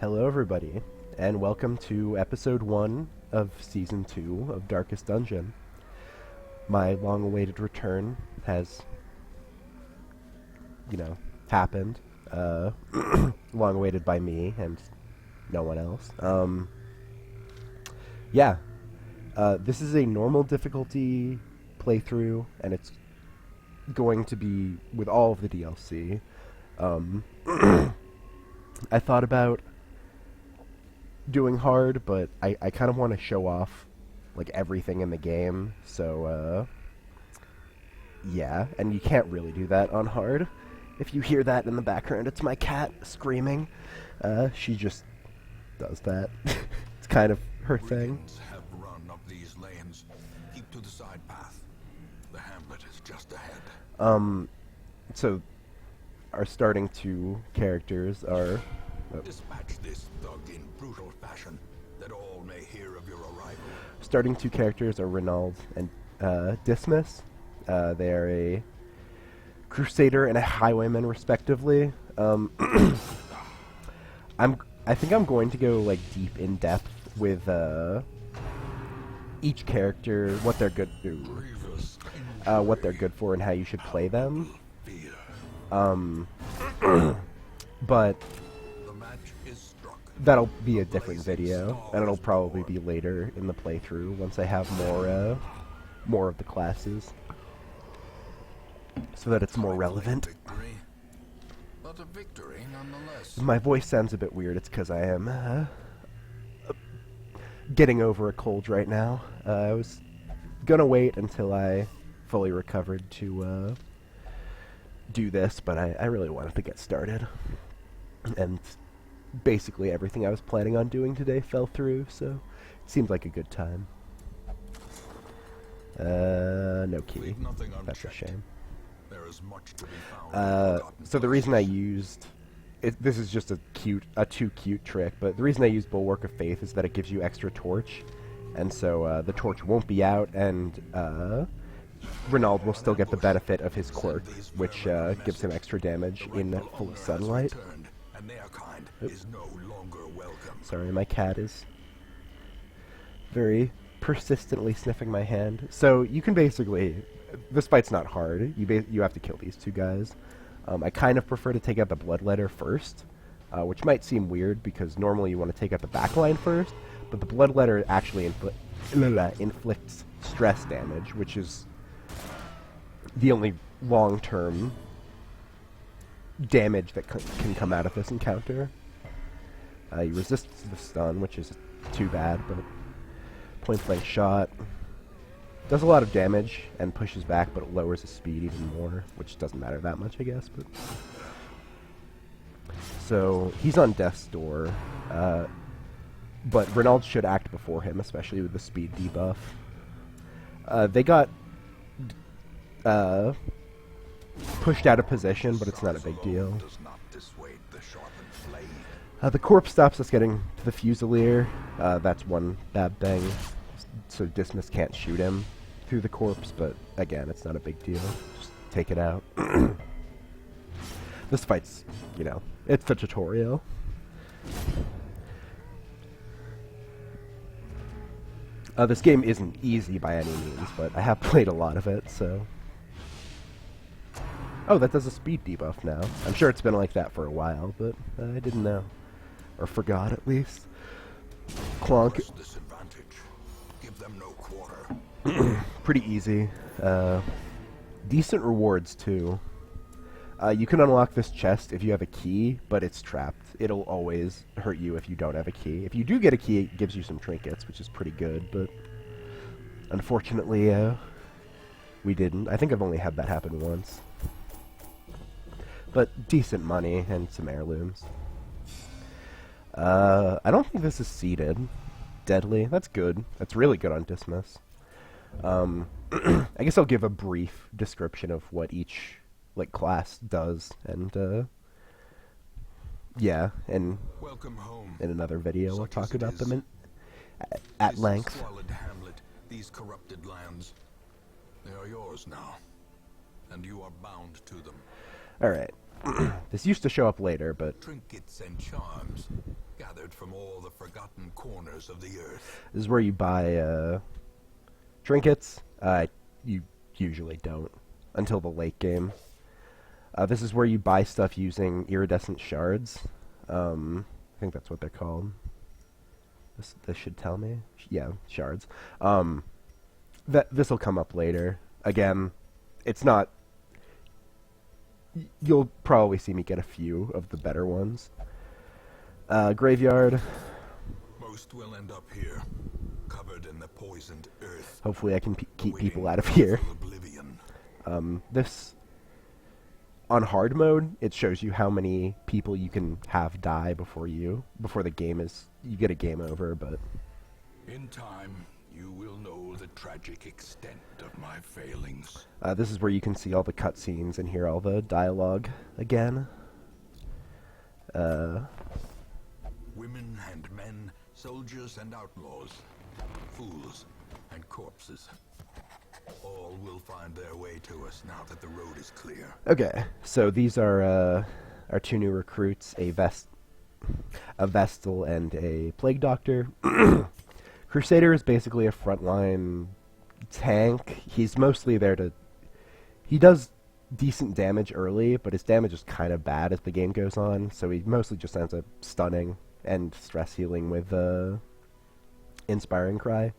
Hello, everybody, and welcome to episode 1 of season 2 of Darkest Dungeon. My long-awaited return has, happened. Long-awaited by me and no one else. Yeah. This is a normal difficulty playthrough, and it's going to be with all of the DLC. I thought about doing hard, but I kind of want to show off like everything in the game, so yeah, and you can't really do that on hard. If you hear that in the background, it's my cat screaming. She just does that. It's kind of her thing. Have run up these lanes. Keep to the side path. The hamlet is just ahead. So our starting two characters are Dispatch this thug in brutal fashion, that all may hear of your arrival. starting two characters are Renaud and Dismas. They are a crusader and a highwayman, respectively. I think I'm going to go like deep in depth with each character, what they're good for, and how you should play them. But that'll be a different video, and it'll probably be later in the playthrough once I have more of the classes, so that it's more relevant. But a victory nonetheless. My voice sounds a bit weird. It's because I am getting over a cold right now. I was gonna wait until I fully recovered to do this, but I really wanted to get started. And basically everything I was planning on doing today fell through, so it seemed like a good time. No key. That's a shame. There is much to be found. So the reason I used this is just a too cute trick, but the reason I used Bulwark of Faith is that it gives you extra torch, and so the torch won't be out, and Renaud will still get the benefit of his quirk, which gives him extra damage in full sunlight. Sorry, my cat is very persistently sniffing my hand. So you can basically, this fight's not hard. You have to kill these two guys. I kind of prefer to take out the Bloodletter first, which might seem weird because normally you want to take out the backline first, but the Bloodletter actually inflicts stress damage, which is the only long-term damage that can come out of this encounter. You resist the stun, which is too bad, but point-blank shot does a lot of damage and pushes back, but it lowers his speed even more, which doesn't matter that much, I guess. But so he's on death's door, but Renaud should act before him, especially with the speed debuff. They got pushed out of position, but it's not a big deal. The corpse stops us getting to the Fusilier. That's one bad thing. So Dismas can't shoot him through the corpse, but again, it's not a big deal. Just take it out. This fight's, it's a tutorial. This game isn't easy by any means, but I have played a lot of it, so... Oh, that does a speed debuff now. I'm sure it's been like that for a while, but I didn't know. Or forgot, at least. Clonk. Give them no quarter. Pretty easy. Decent rewards, too. You can unlock this chest if you have a key, but it's trapped. It'll always hurt you if you don't have a key. If you do get a key, it gives you some trinkets, which is pretty good, but... Unfortunately, we didn't. I think I've only had that happen once. But decent money and some heirlooms. I don't think this is seeded. Deadly. That's good. That's really good on Dismas. I guess I'll give a brief description of what each class does, and yeah, and Welcome home. in another video we'll talk about them at length. Hamlet, these corrupted lands, they are yours now, and you are bound to them. All right. This used to show up later, but Trinkets and charms. Gather gathered from all the forgotten corners of the earth. This is where you buy trinkets. You usually don't until the late game. This is where you buy stuff using iridescent shards. I think that's what they're called. This should tell me. Yeah, shards. This will come up later. Again, it's not... You'll probably see me get a few of the better ones. Graveyard. Most will end up here, covered in the poisoned earth. Hopefully I can keep people out of here. Oblivion. This... On hard mode, it shows you how many people you can have die before the game is... You get a game over, but... In time, you will know the tragic extent of my failings. This is where you can see all the cutscenes and hear all the dialogue again. Women and men, soldiers and outlaws, fools and corpses. All will find their way to us now that the road is clear. Okay, so these are our two new recruits, a Vestal and a Plague Doctor. Crusader is basically a frontline tank. He's mostly there to... He does decent damage early, but his damage is kind of bad as the game goes on, so he mostly just ends up stunning and stress healing with Inspiring Cry.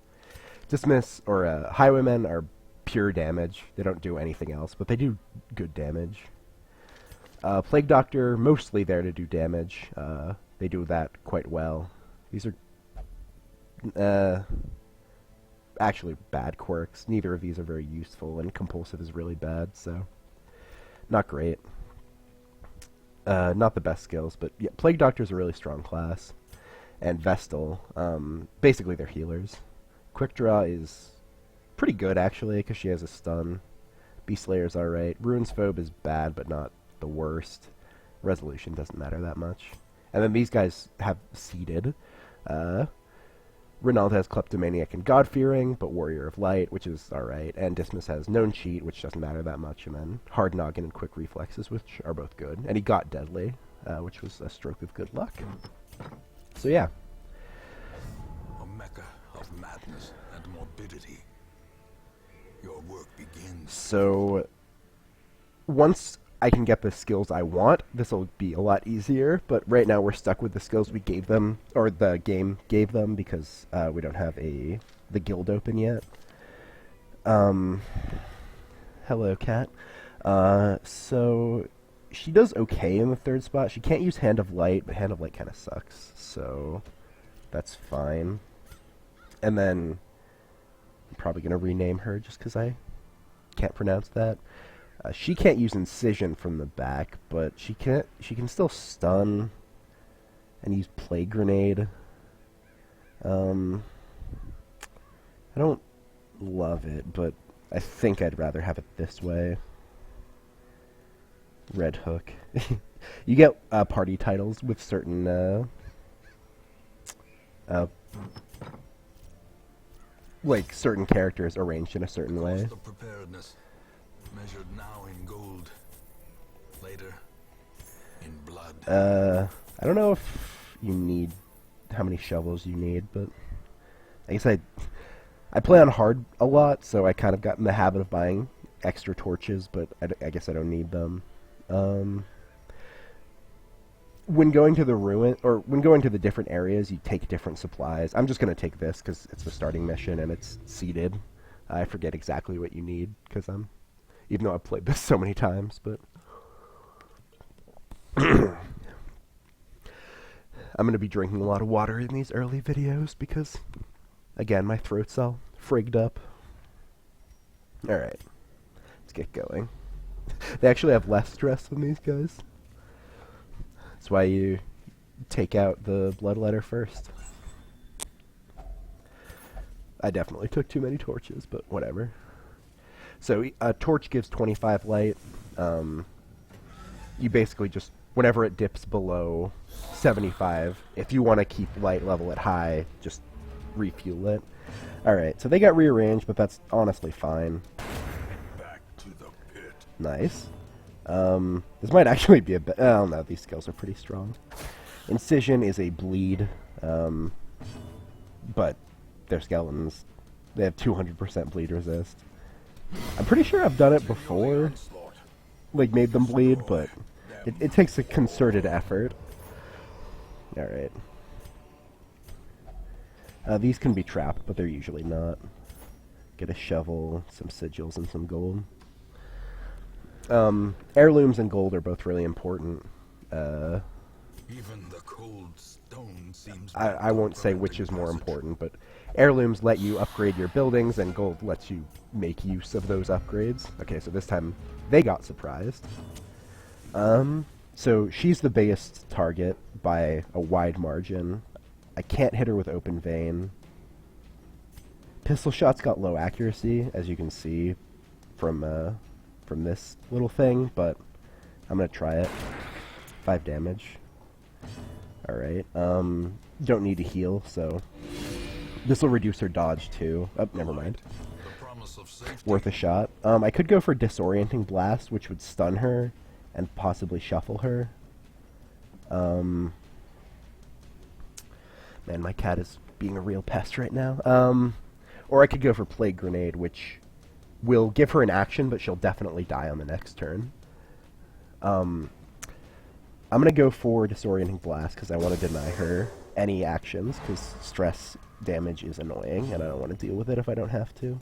Dismiss, or Highwaymen are pure damage. They don't do anything else, but they do good damage. Plague Doctor, mostly there to do damage. They do that quite well. These are actually bad quirks. Neither of these are very useful, and Compulsive is really bad, so not great. Not the best skills, but yeah, Plague Doctor's a really strong class. And Vestal, basically they're healers. Quick Draw is pretty good, actually, because she has a stun. Beast Slayer's alright. Ruin's Phobe is bad, but not the worst. Resolution doesn't matter that much. And then these guys have seeded. Renald has Kleptomaniac and God-Fearing, but Warrior of Light, which is alright. And Dismas has Known Cheat, which doesn't matter that much. And then Hard Noggin and Quick Reflexes, which are both good. And he got Deadly, which was a stroke of good luck. So yeah. A mecca of madness and morbidity. Your work begins. So, once I can get the skills I want, this will be a lot easier, but right now we're stuck with the skills we gave them, or the game gave them, because we don't have the guild open yet. Hello, cat. So, she does okay in the third spot. She can't use Hand of Light, but Hand of Light kind of sucks, so that's fine. And then I'm probably going to rename her just because I can't pronounce that. She can't use Incision from the back, but she can still stun and use Plague Grenade. I don't love it, but I think I'd rather have it this way. Red Hook. You get party titles with certain like certain characters arranged in a certain way. Cost of preparedness, measured now in gold, later in blood. I don't know if you need how many shovels you need, but I guess I play on hard a lot, so I kind of got in the habit of buying extra torches, but I guess I don't need them. When going to the ruin, or when going to the different areas, you take different supplies. I'm just going to take this because it's the starting mission and it's seeded. I forget exactly what you need because even though I've played this so many times, but I'm going to be drinking a lot of water in these early videos because, again, my throat's all frigged up. Alright, let's get going. They actually have less stress than these guys. That's why you take out the Bloodletter first. I definitely took too many torches, but whatever. So a torch gives 25 light. You basically just, whenever it dips below 75, if you want to keep light level at high, just refuel it. Alright, so they got rearranged, but that's honestly fine. Back to the pit. Nice. This might actually be a bit... Oh no, these skills are pretty strong. Incision is a bleed, but they're skeletons. They have 200% bleed resist. I'm pretty sure I've done it before, like made them bleed, but it takes a concerted effort. Alright. These can be trapped, but they're usually not. Get a shovel, some sigils, and some gold. Heirlooms and gold are both really important. Even the cold stone seems I won't say which is more important, but heirlooms let you upgrade your buildings, and gold lets you make use of those upgrades. Okay, so this time they got surprised. So she's the biggest target by a wide margin. I can't hit her with open vein. Pistol shots got low accuracy, as you can see from this little thing, but I'm gonna try it. 5 damage. Alright, don't need to heal, so this will reduce her dodge too. Oh, never mind. Worth a shot. I could go for Disorienting Blast, which would stun her and possibly shuffle her. Man, my cat is being a real pest right now. Or I could go for Plague Grenade, which will give her an action, but she'll definitely die on the next turn. I'm going to go for Disorienting Blast, because I want to deny her any actions, because stress damage is annoying, and I don't want to deal with it if I don't have to.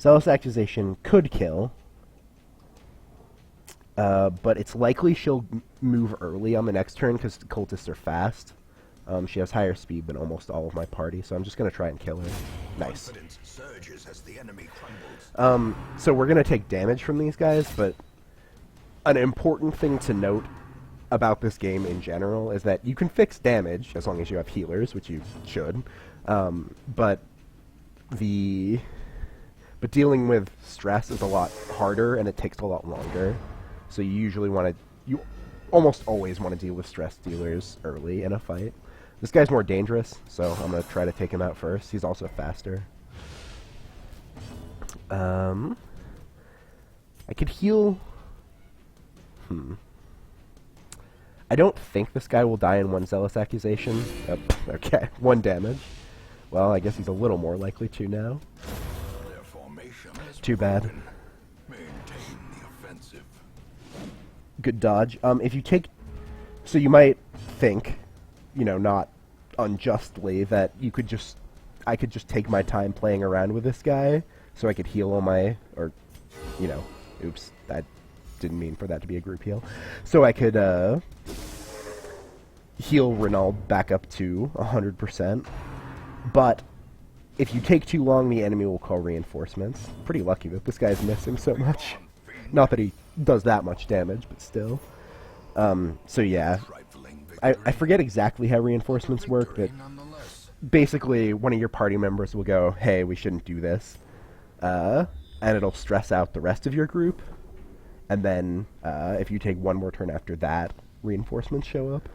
Zealous Accusation could kill, but it's likely she'll move early on the next turn, because the cultists are fast. She has higher speed than almost all of my party, so I'm just going to try and kill her. Nice. So we're going to take damage from these guys, but an important thing to note about this game in general is that you can fix damage as long as you have healers, which you should, but dealing with stress is a lot harder and it takes a lot longer. So you almost always want to deal with stress dealers early in a fight. This guy's more dangerous, so I'm going to try to take him out first. He's also faster. I could heal... I don't think this guy will die in 1 Zealous Accusation. Oh, okay, 1 damage. Well, I guess he's a little more likely to now. Too bad. Good dodge. If you take... So you might think, you know, not unjustly, that you could just... I could just take my time playing around with this guy, so I could heal all my... Or, you know, oops, I didn't mean for that to be a group heal. So I could, heal Renaud back up to 100%. But if you take too long, the enemy will call reinforcements. Pretty lucky that this guy's missing so much. Not that he does that much damage, but still. So yeah. I forget exactly how reinforcements work, but basically one of your party members will go, hey, we shouldn't do this. And it'll stress out the rest of your group. And then if you take one more turn after that, reinforcements show up.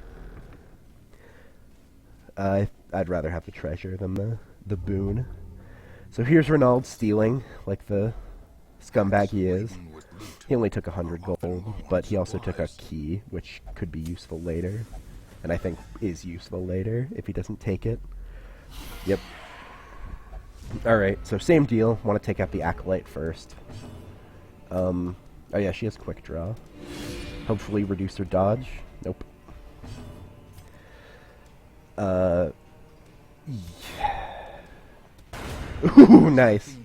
I'd rather have the treasure than the boon. So here's Renaud stealing, like the scumbag he is. He only took 100 gold, but he also took a key, which could be useful later. And I think is useful later if he doesn't take it. Yep. Alright, so same deal. Want to take out the Acolyte first. Oh yeah, she has quick draw. Hopefully reduce her dodge. Nope. Ooh, nice.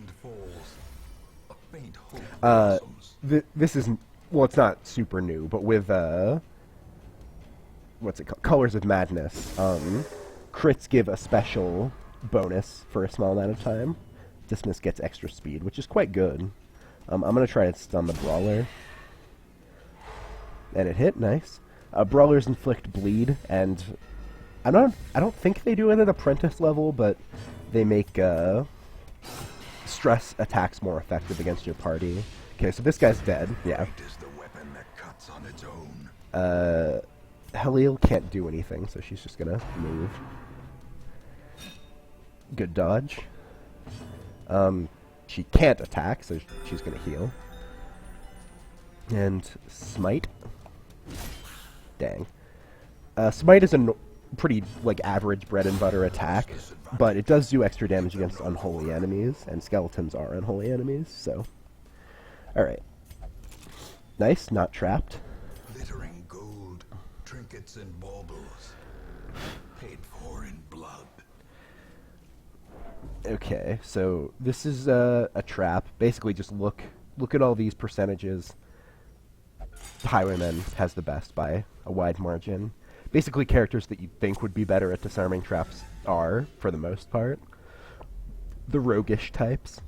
This is, well, it's not super new, but with, what's it called? Colors of Madness. Crits give a special bonus for a small amount of time. Dismiss gets extra speed, which is quite good. I'm gonna try and stun the Brawler. And it hit, nice. Brawlers inflict bleed, and I don't think they do it at apprentice level, but they make stress attacks more effective against your party. Okay, so this guy's dead. Yeah. Helil can't do anything, so she's just gonna move. Good dodge. She can't attack, so she's gonna heal. And smite. Dang. Smite is a pretty, like, average bread and butter attack, but it does do extra damage against unholy enemies, and skeletons are unholy enemies, so... Alright. Nice, not trapped. Glittering gold, trinkets and baubles, paid for in blood. Okay, so this is a trap. Basically, just look at all these percentages. Highwayman has the best by a wide margin. Basically, characters that you'd think would be better at disarming traps are, for the most part, the roguish types.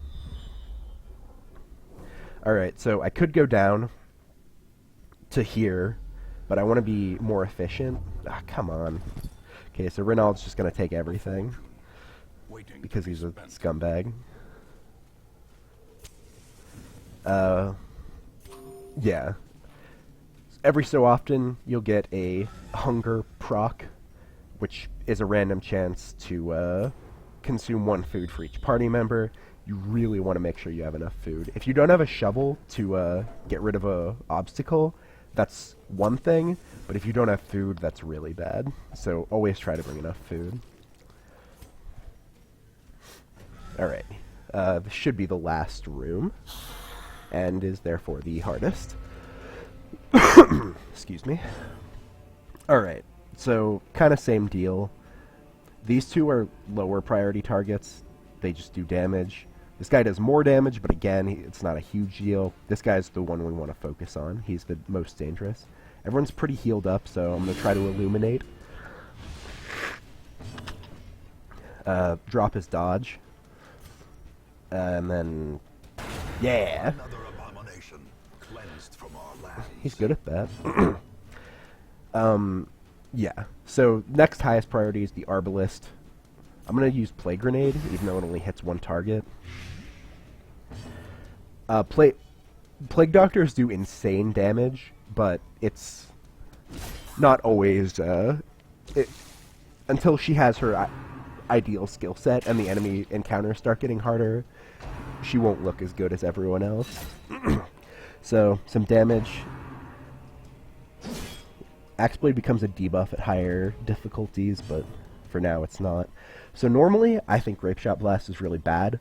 Alright, so I could go down to here, but I want to be more efficient. Ah, come on. Okay, so Renault's just going to take everything, because he's a scumbag. Yeah. Every so often, you'll get a hunger proc, which is a random chance to consume one food for each party member. You really want to make sure you have enough food. If you don't have a shovel to get rid of a obstacle, that's one thing, but if you don't have food, that's really bad. So always try to bring enough food. Alright, this should be the last room, and is therefore the hardest. Excuse me. Alright, so kind of same deal. These two are lower priority targets. They just do damage. This guy does more damage, but again, it's not a huge deal. This guy's the one we want to focus on. He's the most dangerous. Everyone's pretty healed up, so I'm going to try to illuminate. Drop his dodge. And then... Yeah! Another abomination cleansed from our lands. He's good at that. Yeah. So, next highest priority is the Arbalist. I'm going to use Plague Grenade, even though it only hits one target. Plague Doctors do insane damage, but it's not always... until she has her ideal skill set and the enemy encounters start getting harder, she won't look as good as everyone else. So, some damage. Axeblade becomes a debuff at higher difficulties, but for now it's not. So normally, I think Grapeshot Blast is really bad.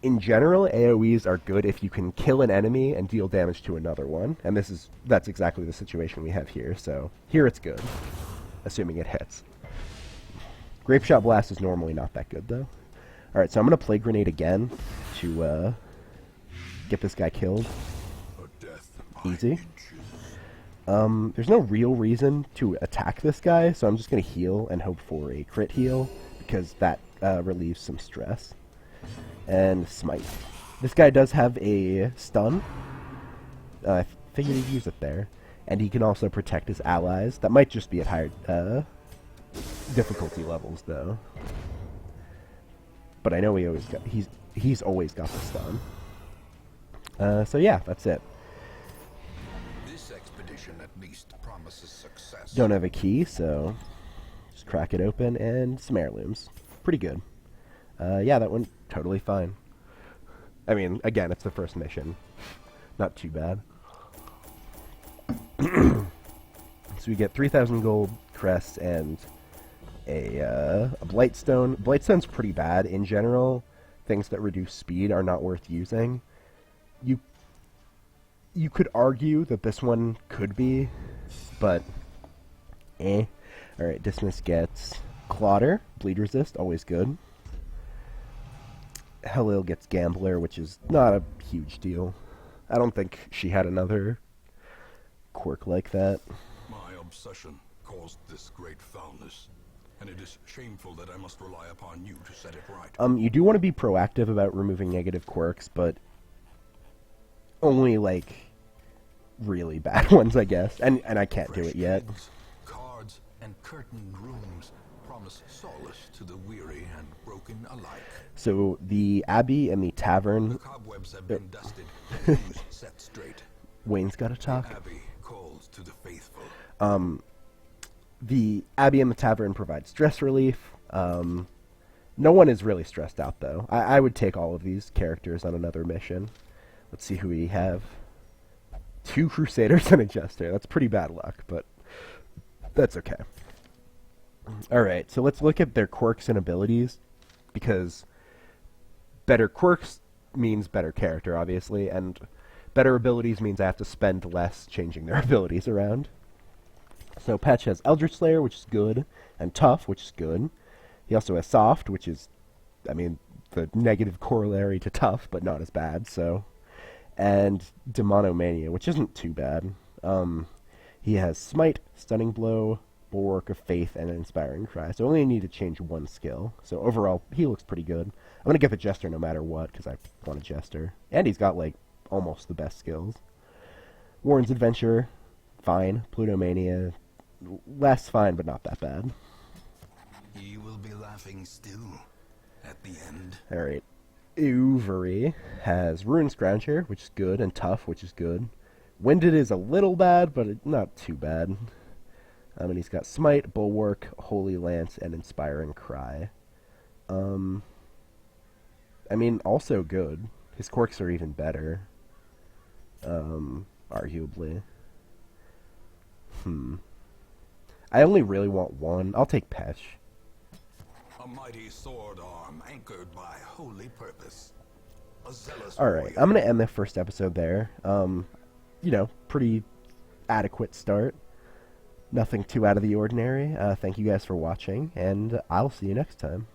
In general, AoEs are good if you can kill an enemy and deal damage to another one, and that's exactly the situation we have here, so here it's good, assuming it hits. Grapeshot Blast is normally not that good, though. Alright, so I'm going to Plague Grenade again to get this guy killed. Easy. There's no real reason to attack this guy, so I'm just going to heal and hope for a crit heal, because that relieves some stress. And Smite. This guy does have a stun. I figured he'd use it there. And he can also protect his allies. That might just be at higher difficulty levels, though. But I know he's always got the stun. So yeah, that's it. This expedition at least promises success. Don't have a key, so just crack it open, and some heirlooms. Pretty good. Yeah, that went totally fine. I mean, again, it's the first mission. Not too bad. So we get 3,000 gold crests and a Blightstone. Blightstone's pretty bad. In general, things that reduce speed are not worth using. You could argue that this one could be, but eh. Alright, Dismiss gets Clotter. Bleed Resist, always good. Helil gets Gambler, which is not a huge deal. I don't think she had another quirk like that. My obsession caused this great foulness, and it is shameful that I must rely upon you to set it right. You do want to be proactive about removing negative quirks, but only, like, really bad ones, I guess. And I can't do it yet. Fresh cards and curtained rooms promise solace to the weary and broken alike. So the Abbey and the The Tavern... cobwebs have been dusted, the views set straight. Wayne's got to talk. The Abbey calls to the faithful. The Abbey and the Tavern provide stress relief. No one is really stressed out, though. I would take all of these characters on another mission. Let's see who we have. 2 Crusaders and a Jester. That's pretty bad luck, but That's okay. Alright, so let's look at their quirks and abilities, because better quirks means better character, obviously, and better abilities means I have to spend less changing their abilities around. So Patch has Eldritch Slayer, which is good, and Tough, which is good. He also has Soft, which is, I mean, the negative corollary to Tough, but not as bad, so. And Demonomania, which isn't too bad. He has Smite, Stunning Blow, Bulwark of Faith, and Inspiring Cry. So I only need to change one skill. So overall, he looks pretty good. I'm going to get the Jester no matter what, because I want a Jester. And he's got, like, almost the best skills. Warren's Adventure, fine. Plutomania, less fine, but not that bad. He will be laughing still at the end. Alright. Uvery has Ruin Scrounger, which is good, and Tough, which is good. Winded is a little bad, but not too bad. And he's got Smite, Bulwark, Holy Lance, and Inspiring Cry. I mean, also good. His quirks are even better. Arguably. I only really want one. I'll take Pesh. A mighty sword arm anchored by holy purpose. A zealous Alright, warrior. I'm going to end the first episode there. You know, pretty adequate start. Nothing too out of the ordinary. Thank you guys for watching, and I'll see you next time.